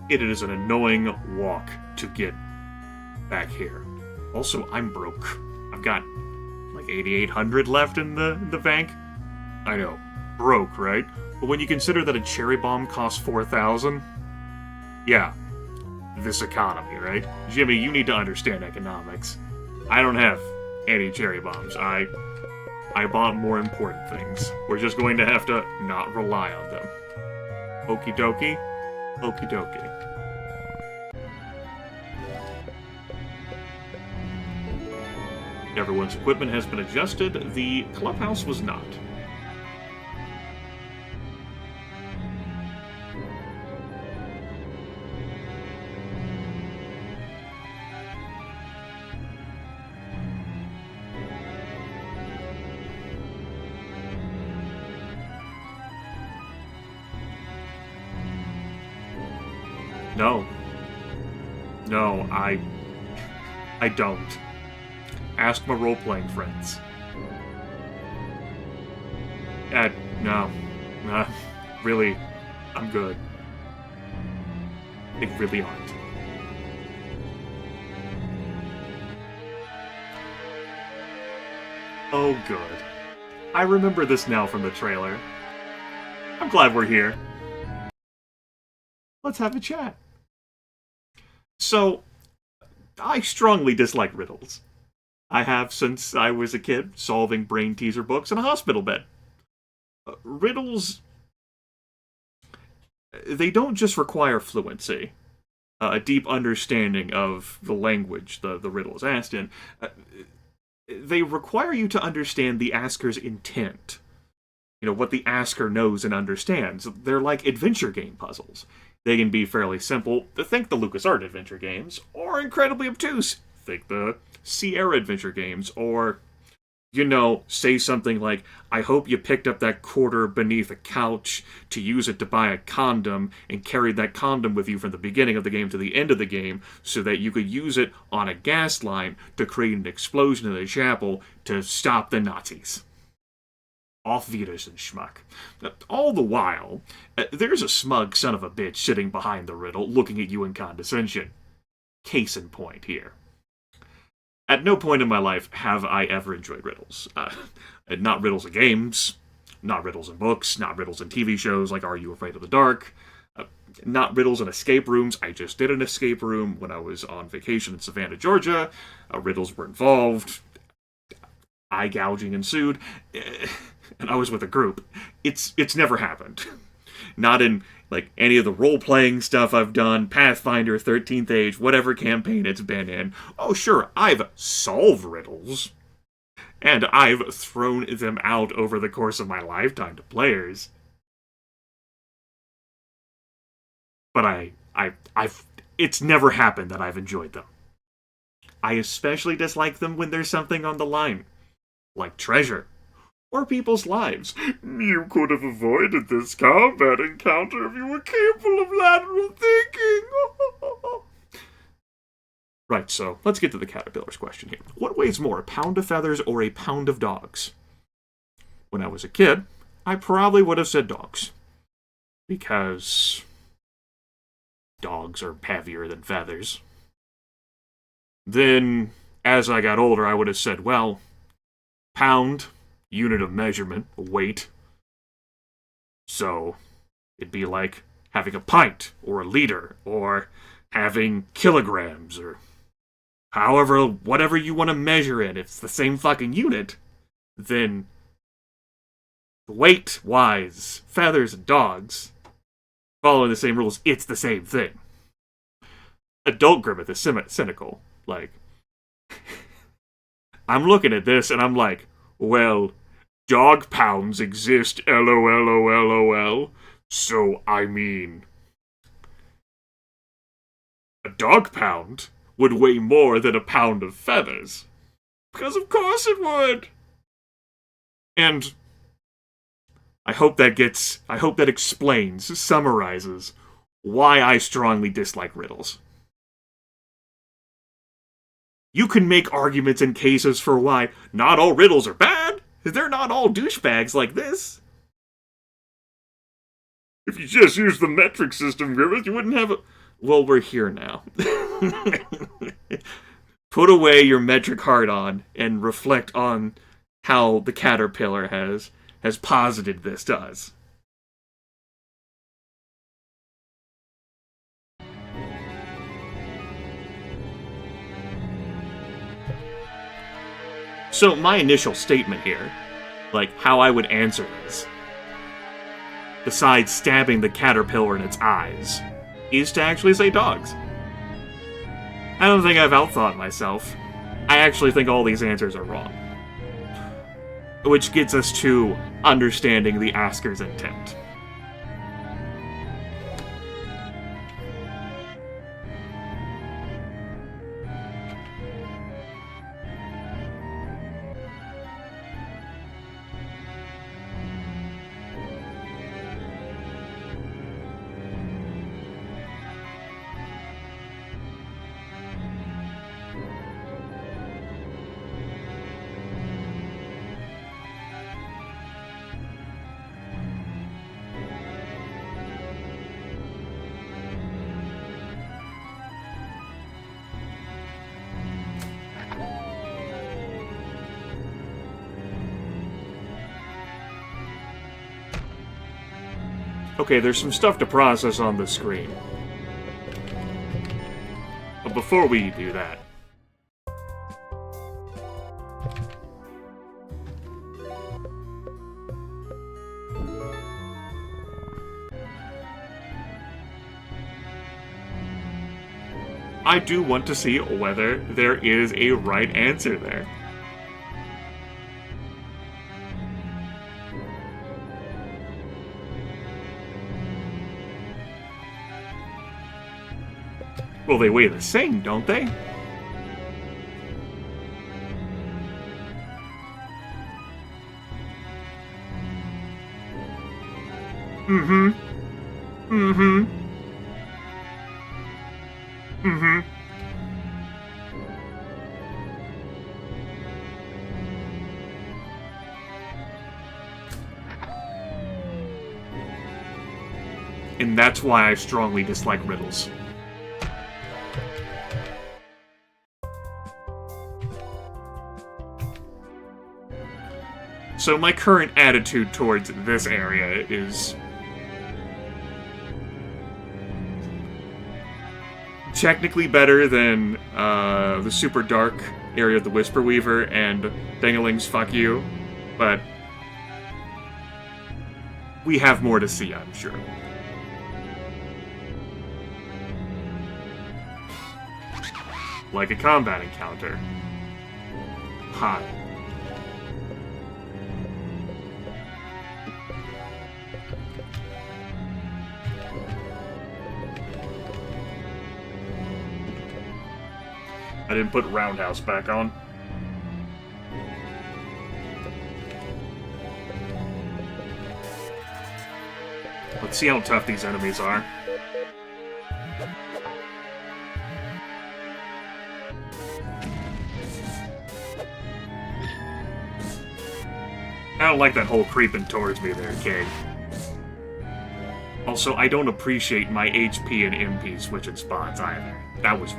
It is an annoying walk to get back here. Also, I'm broke. I've got like 8,800 left in the bank. I know, broke, right? But when you consider that a cherry bomb costs 4,000, yeah, this economy, right? Jimmy, you need to understand economics. I don't have any cherry bombs. I bought more important things. We're just going to have to not rely on them. Okie dokie. Okie dokie. Everyone's equipment has been adjusted. The clubhouse was not. No. No, I don't. Ask my role-playing friends. No. Really, I'm good. They really aren't. Oh, good. I remember this now from the trailer. I'm glad we're here. Let's have a chat. So, I strongly dislike riddles. I have since I was a kid, solving brain teaser books in a hospital bed. Riddles, they don't just require fluency, a deep understanding of the language the riddle is asked in. They require you to understand the asker's intent. You know, what the asker knows and understands. They're like adventure game puzzles. They can be fairly simple, think the LucasArts adventure games, or incredibly obtuse, think the Sierra adventure games, or, you know, say something like, I hope you picked up that quarter beneath a couch to use it to buy a condom and carried that condom with you from the beginning of the game to the end of the game so that you could use it on a gas line to create an explosion in the chapel to stop the Nazis. Off Vetus and schmuck. All the while, there's a smug son of a bitch sitting behind the riddle looking at you in condescension. Case in point here. At no point in my life have I ever enjoyed riddles. Not riddles in games, not riddles in books, not riddles in TV shows like Are You Afraid of the Dark, not riddles in escape rooms. I just did an escape room when I was on vacation in Savannah, Georgia. Riddles were involved. Eye gouging ensued. And I was with a group. It's never happened. Not in, like, any of the role-playing stuff I've done, Pathfinder, 13th Age, whatever campaign it's been in. Oh, sure, I've solved riddles. And I've thrown them out over the course of my lifetime to players. But it's never happened that I've enjoyed them. I especially dislike them when there's something on the line. Like treasure. Or people's lives. You could have avoided this combat encounter if you were capable of lateral thinking. Right, so let's get to the caterpillar's question here. What weighs more, a pound of feathers or a pound of dogs? When I was a kid, I probably would have said dogs. Because dogs are heavier than feathers. Then, as I got older, I would have said, well, pound, unit of measurement, weight. So, it'd be like having a pint, or a liter, or having kilograms, or however, whatever you want to measure it. If it's the same fucking unit, then weight-wise, feathers and dogs, following the same rules, it's the same thing. Adult Grimith is cynical. Like, I'm looking at this and I'm like, well, dog pounds exist, LOL. So, I mean, a dog pound would weigh more than a pound of feathers. Because of course it would! And I hope that explains, summarizes, why I strongly dislike riddles. You can make arguments and cases for why not all riddles are bad. They're not all douchebags like this. If you just use the metric system, Grimith, you wouldn't have a... Well, we're here now. Put away your metric heart on and reflect on how the caterpillar has posited this to us. So my initial statement here, like how I would answer this, besides stabbing the caterpillar in its eyes, is to actually say dogs. I don't think I've outthought myself. I actually think all these answers are wrong. Which gets us to understanding the asker's intent. Okay, there's some stuff to process on the screen. But before we do that... I do want to see whether there is a right answer there. Well, they weigh the same, don't they? Mm-hmm. Mm-hmm. Mm-hmm. And that's why I strongly dislike riddles. So my current attitude towards this area is technically better than the super dark area of the Whisper Weaver and Dingaling's Fuck You, but we have more to see, I'm sure. Like a combat encounter. Hot. I didn't put Roundhouse back on. Let's see how tough these enemies are. I don't like that whole creeping towards me there, Kay. Also, I don't appreciate my HP and MP switching spots either. That was...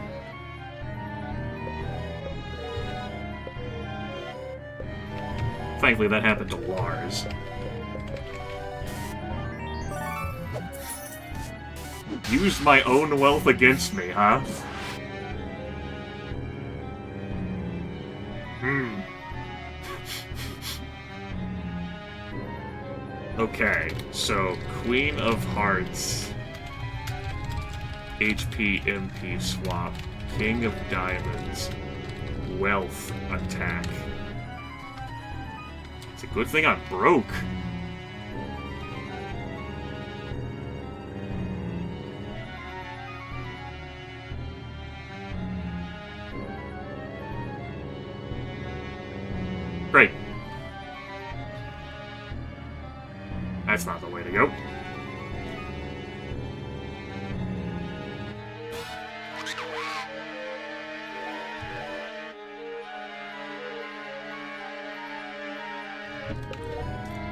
Thankfully, that happened to Lars. Used my own wealth against me, huh? Okay, so Queen of Hearts, HP MP swap, King of Diamonds, Wealth attack. It's a good thing I'm broke. Great. That's not the way to go.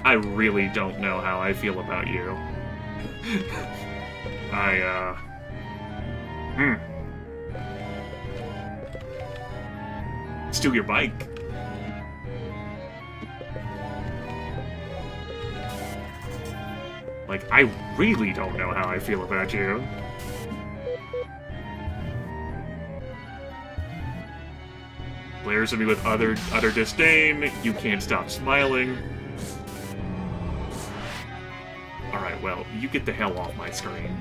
I really don't know how I feel about you. Hmm. Steal your bike. Like, I really don't know how I feel about you. Glares at me with utter disdain. You can't stop smiling. Alright, well, you get the hell off my screen.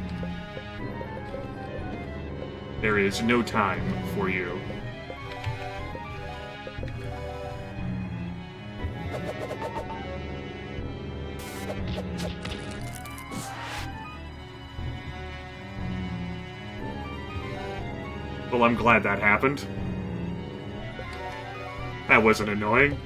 There is no time for you. Well, I'm glad that happened. That wasn't annoying.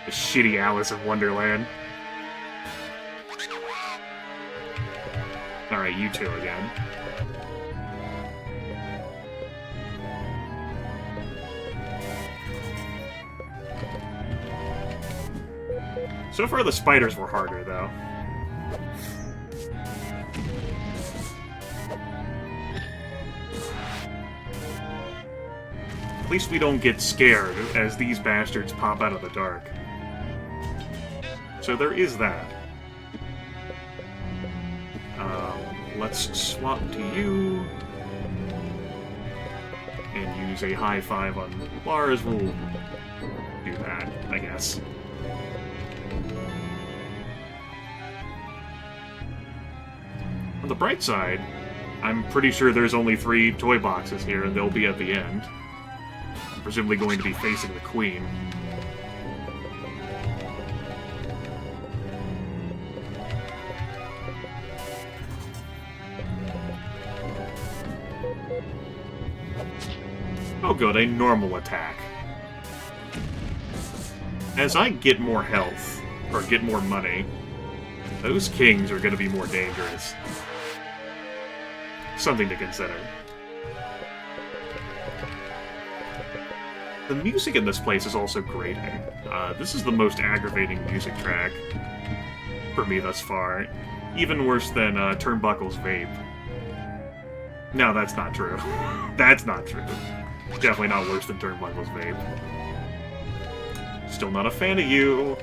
The shitty Alice in Wonderland. Alright, you two again. So far, the spiders were harder, though. At least we don't get scared as these bastards pop out of the dark. So there is that. Let's swap to you. And use a high five on Lars. We'll do that, I guess. On the bright side, I'm pretty sure there's only 3 toy boxes here, and they'll be at the end. I'm presumably going to be facing the Queen. Oh good, a normal attack. As I get more health, or get more money, those kings are going to be more dangerous. Something to consider. The music in this place is also grating. This is the most aggravating music track for me thus far. Even worse than Turnbuckle's Vape. No, that's not true. That's not true. Definitely not worse than Turnbuckle's Vape. Still not a fan of you.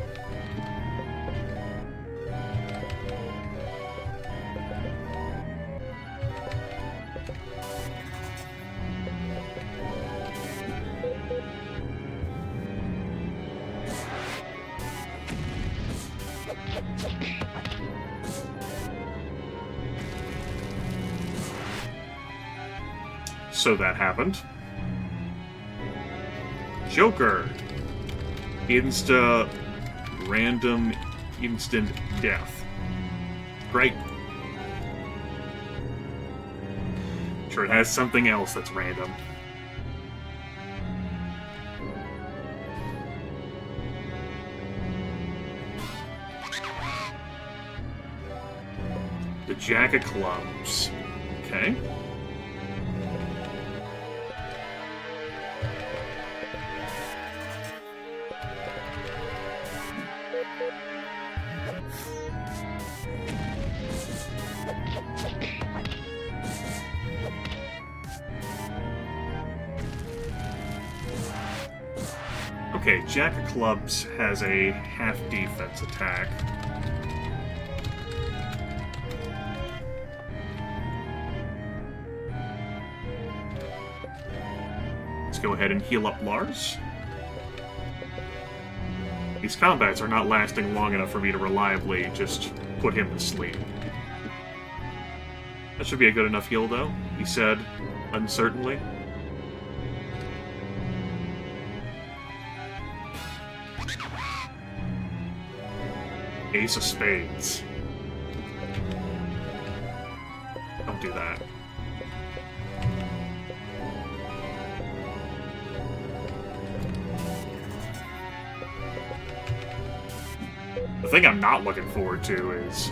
So that happened. Joker. Random instant death. Great. Sure, it has something else that's random. The Jack of Clubs. Okay. Okay, Jack of Clubs has a half-defense attack. Let's go ahead and heal up Lars. These combats are not lasting long enough for me to reliably just put him to sleep. That should be a good enough heal, though, he said, uncertainly. Ace of Spades. Don't do that. The thing I'm not looking forward to is...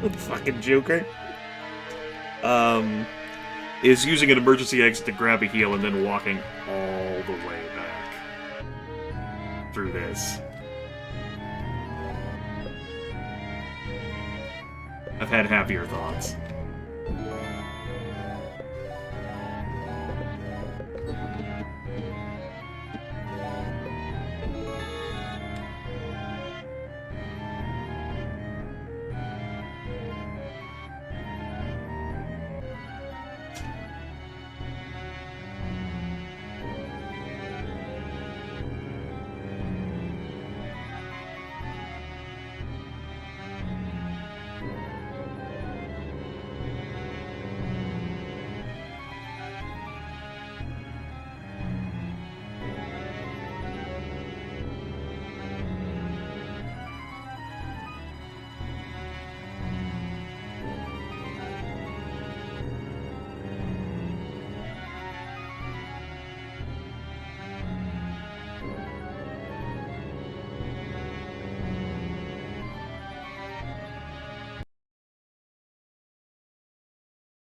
Fucking Joker. Is using an emergency exit to grab a heal and then walking all the way back through this. I've had happier thoughts.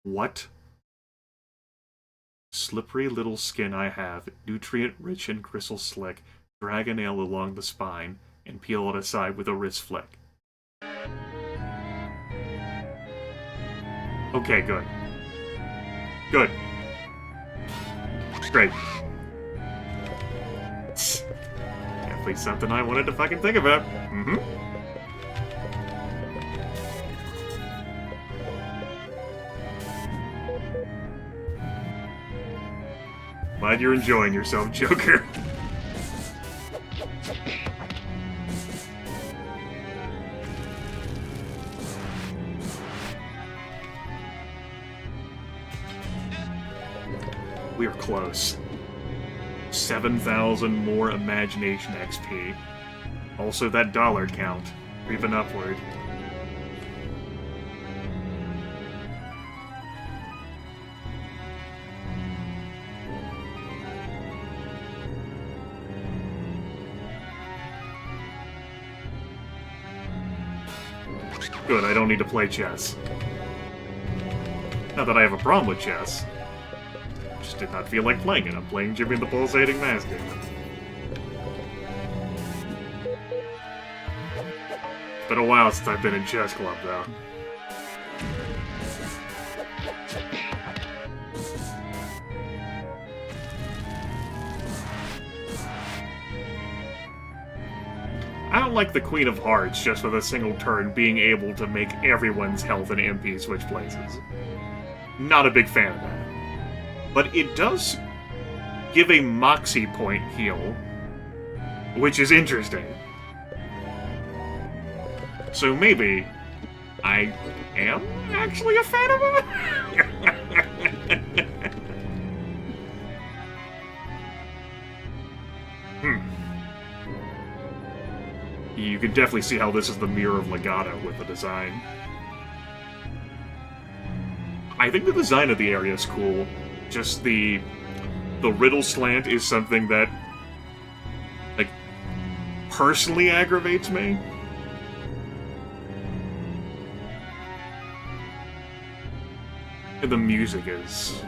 What? Slippery little skin I have, nutrient-rich and gristle-slick, drag a nail along the spine, and peel it aside with a wrist flick. Okay, good. Good. Great. Definitely something I wanted to fucking think about. Mm-hmm. Glad you're enjoying yourself, Joker. We're close. 7,000 more imagination XP. Also that dollar count, creeping upward. Good, I don't need to play chess. Not that I have a problem with chess. Just did not feel like playing it. I'm playing Jimmy and the Pulsating Mask Demon. It's been a while since I've been in chess club, though. I don't like the Queen of Hearts just with a single turn being able to make everyone's health and MP switch places. Not a big fan of that. But it does give a Moxie point heal, which is interesting. So maybe I am actually a fan of it? You can definitely see how this is the mirror of Legato with the design. I think the design of the area is cool. Just the Riddle slant is something that, like, personally aggravates me. And the music is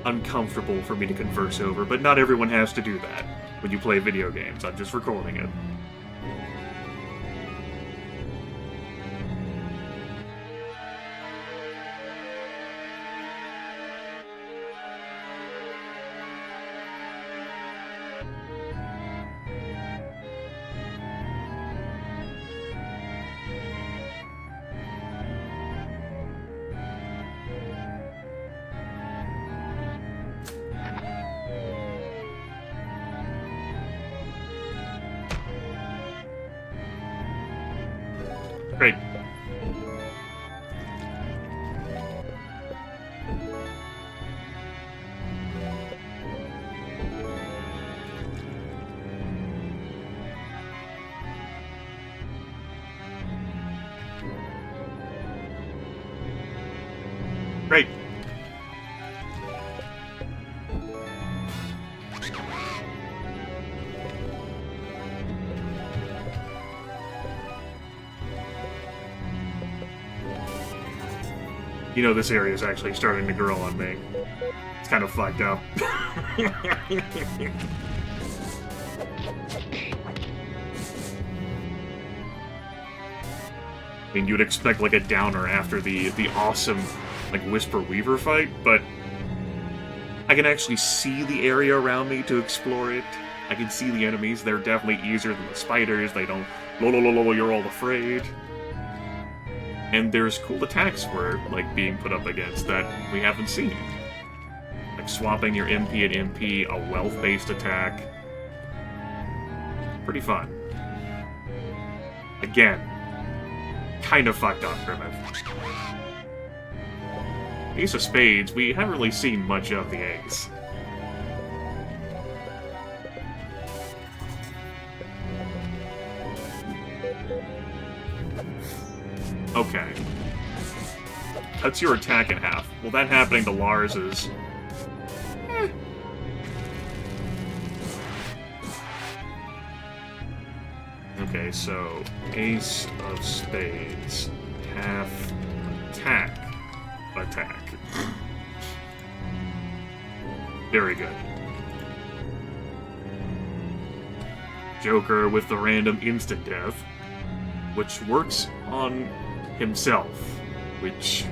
uncomfortable for me to converse over, but not everyone has to do that when you play video games. I'm just recording it. Great. Great. You know, this area is actually starting to grow on me. It's kind of fucked up. I mean, you'd expect, like, a downer after the awesome, like, Whisper Weaver fight, but I can actually see the area around me to explore it. I can see the enemies. They're definitely easier than the spiders. They don't, lolololo, you're all afraid. And there's cool attacks we're, like, being put up against that we haven't seen. Like swapping your MP and MP, a wealth-based attack. Pretty fun. Again, kind of fucked up, Grimith. Ace of Spades, we haven't really seen much of the ace. Okay. Cuts your attack in half. Well, that happening to Lars is... Okay, so Ace of Spades, half attack. Very good. Joker with the random instant death, which works on himself, which...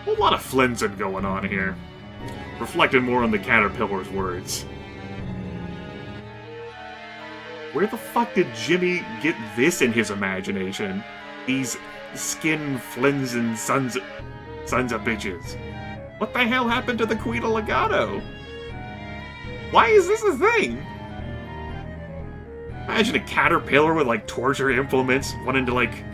A lot of Flenson going on here. Reflecting more on the Caterpillar's words. Where the fuck did Jimmy get this in his imagination? These skin Flenson sons of bitches. What the hell happened to the Queen of Legato? Why is this a thing? Imagine a caterpillar with, like, torture implements wanting to, like...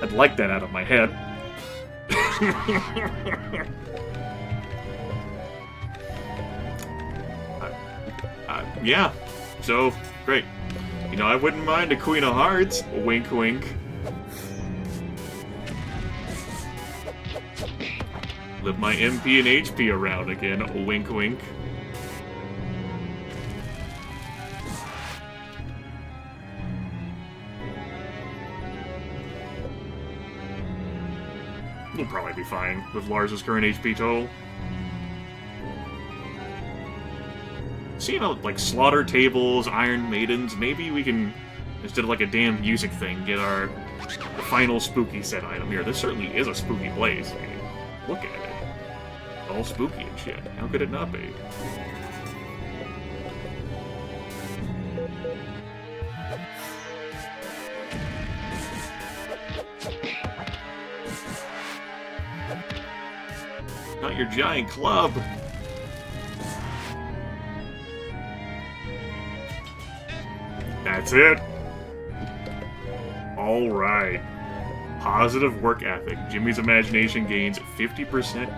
I'd like that out of my head. Yeah, so, great. You know, I wouldn't mind a Queen of Hearts. Wink, wink. Live my MP and HP around again. Wink, wink. We'll probably be fine with Lars's current HP total. So, you know, like slaughter tables, Iron Maidens, maybe we can, instead of like a damn music thing, get our final spooky set item here. This certainly is a spooky place. I mean, look at it. All spooky and shit. How could it not be? Not your giant club. That's it. All right. Positive work ethic. Jimmy's imagination gains 50%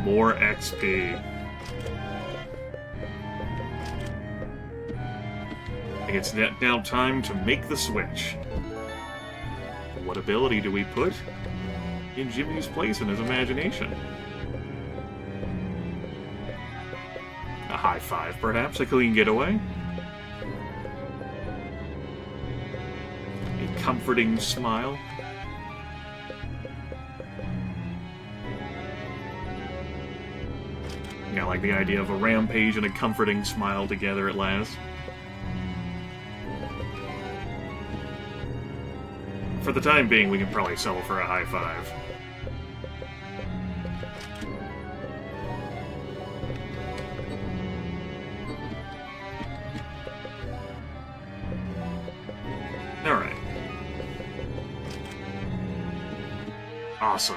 more XP. I think it's now time to make the switch. What ability do we put in Jimmy's place in his imagination? A high five, perhaps? A clean getaway? A comforting smile? I like the idea of a rampage and a comforting smile together at last. For the time being, we can probably settle for a high five. Alright. Awesome.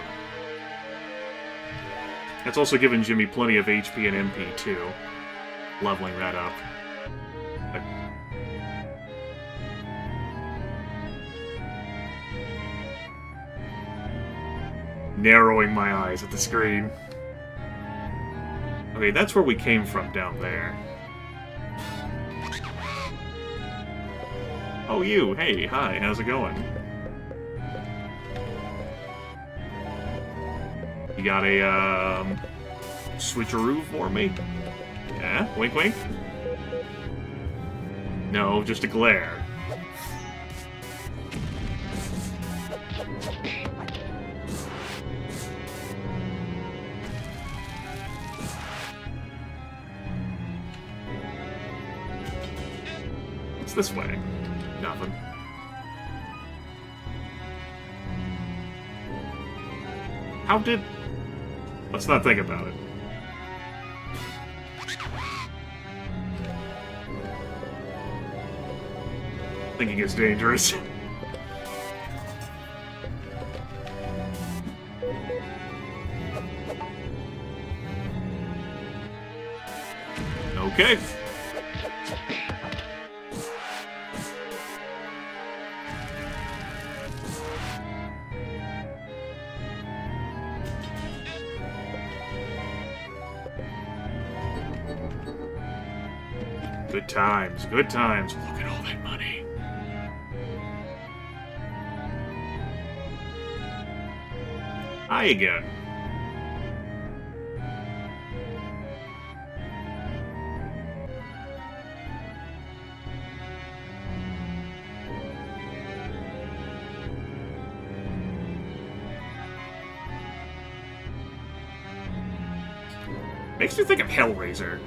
It's also given Jimmy plenty of HP and MP, too. Leveling that up. Narrowing my eyes at the screen. Okay, that's where we came from down there. Oh, you. Hey, hi, how's it going? You got a, switcheroo for me? Yeah? Wink, wink? No, just a glare. It's this way. Nothing. How did... Let's not think about it. Thinking is dangerous. Okay. Good times, good times. Look at all that money. Hi again. Makes me think of Hellraiser.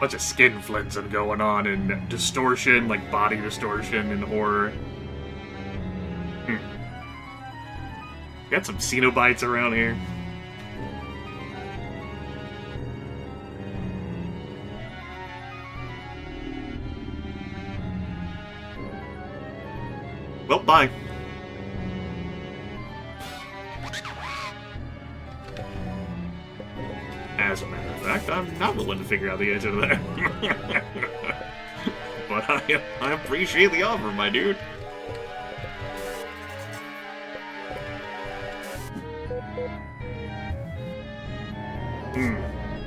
Bunch of skin flensing going on and distortion, like body distortion and horror. Got some Cenobites around here. Well, bye. As a matter of fact, I'm not willing to figure out the answer to that. But I appreciate the offer, my dude.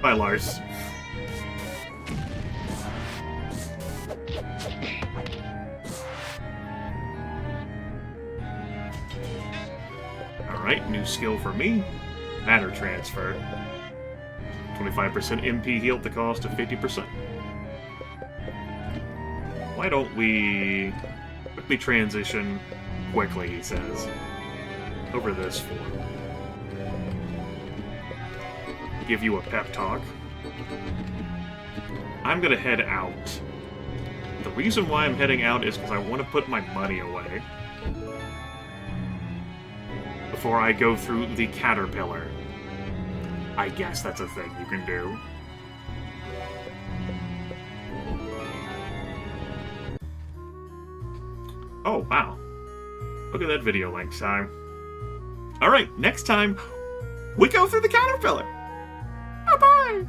Bye, Lars. Alright, new skill for me. Matter transfer. 25% MP heal at the cost of 50%. Why don't we quickly transition quickly, he says, over this form. Give you a pep talk. I'm gonna head out. The reason why I'm heading out is because I want to put my money away before I go through the caterpillar. I guess that's a thing you can do. Oh, wow. Look at that video length time. Alright, next time, we go through the caterpillar. Bye-bye!